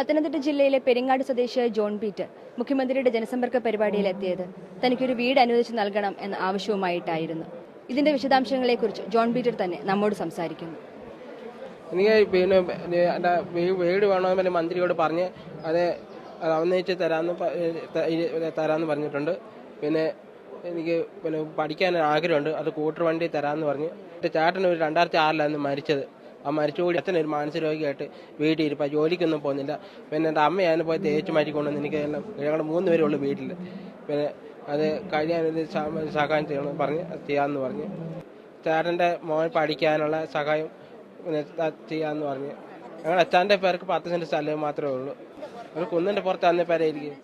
പത്തനംതിട്ട ജില്ലയിലെ പെരിങ്ങാട് സ്വദേശിയായ John Peter മുഖ്യമന്ത്രിയുടെ ജനസമ്പർക്ക പരിപാടിയിൽ എത്തിയത് തനിക്കൊരു വീട് അനുവദിച്ചു നൽകണം എന്ന ആവശ്യവുമായിട്ടായിരുന്നു. ഇതിന്റെ വിശദാംശങ്ങളെക്കുറിച്ച് ജോൺ പീറ്റർ തന്നെ നമ്മോട് സംസാരിക്കുന്നു. എനിക്ക് പിന്നെ എൻ്റെ വീട് വേണമെന്ന് മന്ത്രിയോട് പറഞ്ഞ് അത് ഒന്നിച്ച് തരാമെന്ന് പറഞ്ഞിട്ടുണ്ട്. പിന്നെ എനിക്ക് പിന്നെ പഠിക്കാൻ ആഗ്രഹമുണ്ട്, അത് കൂട്ടർ വണ്ടി തരാമെന്ന് പറഞ്ഞ്. എൻ്റെ ചേട്ടൻ ഒരു 2006 മരിച്ചത്. ആ മരിച്ചുകൂടി അച്ഛനൊരു മാനസിക രോഗിയായിട്ട് വീട്ടിൽ ഇരിപ്പം, ജോലിക്കൊന്നും പോകുന്നില്ല. പിന്നെ എൻ്റെ അമ്മയാണ് പോയി തേച്ച് മാറ്റിക്കൊണ്ടുവന്ന് എനിക്ക് ഞങ്ങൾ 3 പേരേ ഉള്ളൂ വീട്ടിൽ. പിന്നെ അത് കഴിയാനൊരു സഹായം ചെയ്യണം പറഞ്ഞ് ചെയ്യാമെന്ന് പറഞ്ഞ്. ചേട്ടൻ്റെ മോൻ പഠിക്കാനുള്ള സഹായം പിന്നെ ചെയ്യാമെന്ന് പറഞ്ഞ്. ഞങ്ങളുടെ അച്ഛൻ്റെ പേർക്ക് 10 സെൻറ്റ് സ്ഥലം മാത്രമേ ഉള്ളൂ. ഒരു കുന്നിൻ്റെ പുറത്ത് അന്നേ പേരെ ഇരിക്കും.